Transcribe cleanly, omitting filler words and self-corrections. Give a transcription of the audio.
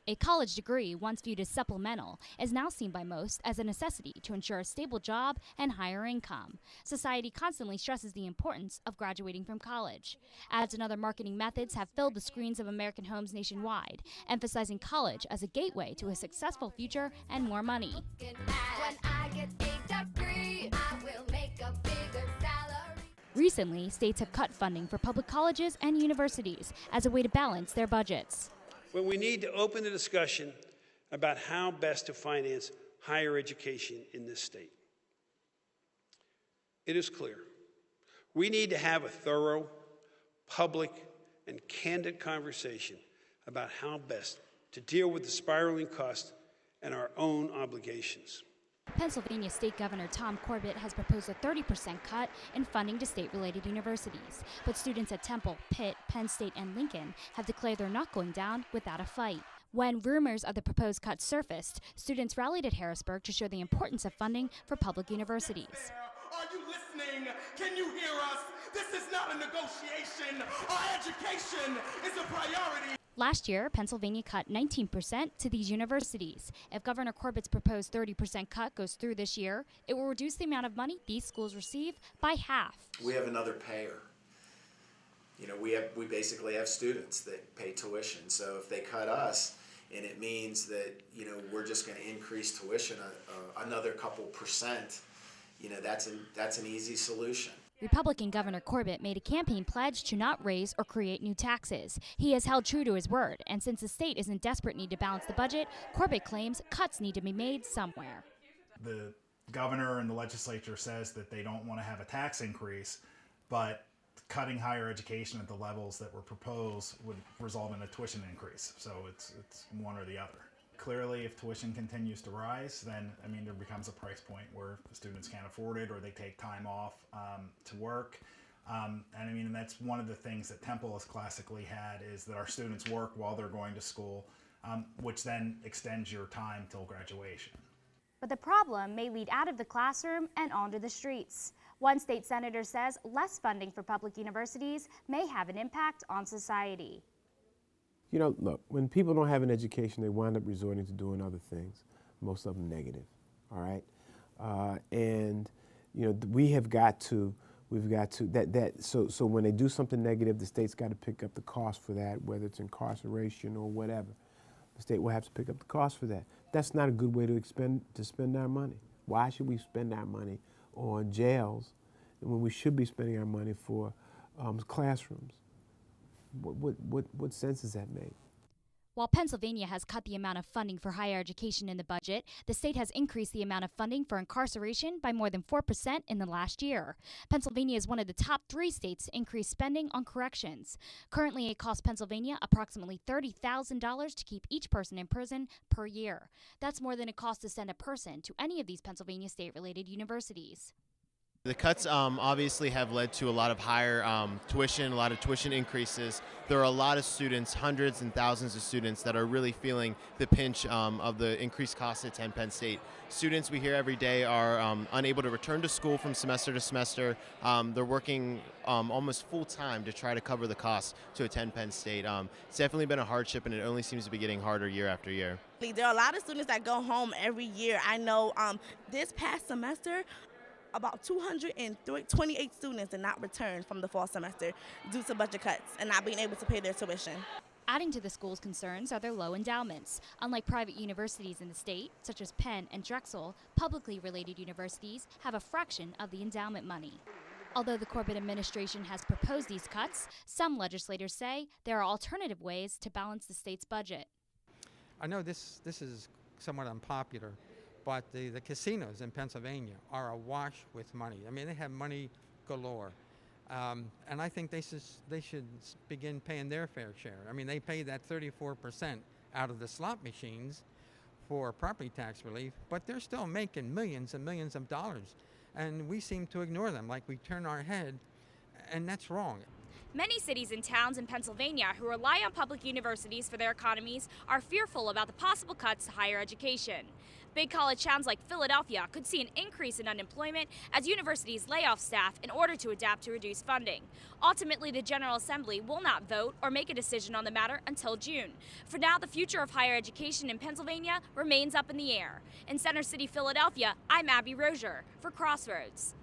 A college degree, once viewed as supplemental, is now seen by most as a necessity to ensure a stable job and higher income. Society constantly stresses the importance of graduating from college. Ads and other marketing methods have filled the screens of American homes nationwide, emphasizing college as a gateway to a successful future and more money. Recently, states have cut funding for public colleges and universities as a way to balance their budgets. But we need to open the discussion about how best to finance higher education in this state. It is clear we need to have a thorough, public, and candid conversation about how best to deal with the spiraling cost and our own obligations. Pennsylvania State Governor Tom Corbett has proposed a 30% cut in funding to state-related universities, but students at Temple, Pitt, Penn State, and Lincoln have declared they're not going down without a fight. When rumors of the proposed cut surfaced, students rallied at Harrisburg to show the importance of funding for public universities. Are you listening? Can you hear us? This is not a negotiation. Our education is a priority. Last year, Pennsylvania cut 19% to these universities. If Governor Corbett's proposed 30% cut goes through this year, it will reduce the amount of money these schools receive by half. We have another payer. You know, we basically have students that pay tuition. So if they cut us, and it means that, you know, we're just going to increase tuition another couple percent, you know, that's an easy solution. Republican Governor Corbett made a campaign pledge to not raise or create new taxes. He has held true to his word, and since the state is in desperate need to balance the budget, Corbett claims cuts need to be made somewhere. The governor and the legislature says that they don't want to have a tax increase, but cutting higher education at the levels that were proposed would result in a tuition increase. So it's one or the other. Clearly, if tuition continues to rise, then, I mean, there becomes a price point where students can't afford it or they take time off to work. And I mean, that's one of the things that Temple has classically had, is that our students work while they're going to school, which then extends your time till graduation. But the problem may lead out of the classroom and onto the streets. One state senator says less funding for public universities may have an impact on society. You know, look, when people don't have an education, they wind up resorting to doing other things, most of them negative, all right? And, you know, we've got to, so when they do something negative, the state's got to pick up the cost for that, whether it's incarceration or whatever. The state will have to pick up the cost for that. That's not a good way to spend our money. Why should we spend our money on jails when we should be spending our money for classrooms? What sense does that make? While Pennsylvania has cut the amount of funding for higher education in the budget, the state has increased the amount of funding for incarceration by more than 4% in the last year. Pennsylvania is one of the top 3 states to increase spending on corrections. Currently, it costs Pennsylvania approximately $30,000 to keep each person in prison per year. That's more than it costs to send a person to any of these Pennsylvania state-related universities. The cuts obviously have led to a lot of higher tuition, a lot of tuition increases. There are a lot of students, hundreds and thousands of students, that are really feeling the pinch of the increased costs to attend Penn State. Students, we hear every day, are unable to return to school from semester to semester. They're working almost full time to try to cover the costs to attend Penn State. It's definitely been a hardship, and it only seems to be getting harder year after year. There are a lot of students that go home every year. I know this past semester, about 228 students did not return from the fall semester due to budget cuts and not being able to pay their tuition. Adding to the school's concerns are their low endowments. Unlike private universities in the state, such as Penn and Drexel, publicly related universities have a fraction of the endowment money. Although the Corbett administration has proposed these cuts, some legislators say there are alternative ways to balance the state's budget. I know this is somewhat unpopular, but the casinos in Pennsylvania are awash with money. I mean, they have money galore. And I think they should begin paying their fair share. I mean, they pay that 34% out of the slot machines for property tax relief, but they're still making millions and millions of dollars. And we seem to ignore them, like we turn our head, and that's wrong. Many cities and towns in Pennsylvania who rely on public universities for their economies are fearful about the possible cuts to higher education. Big college towns like Philadelphia could see an increase in unemployment as universities lay off staff in order to adapt to reduced funding. Ultimately, the General Assembly will not vote or make a decision on the matter until June. For now, the future of higher education in Pennsylvania remains up in the air. In Center City, Philadelphia, I'm Abby Rozier for Crossroads.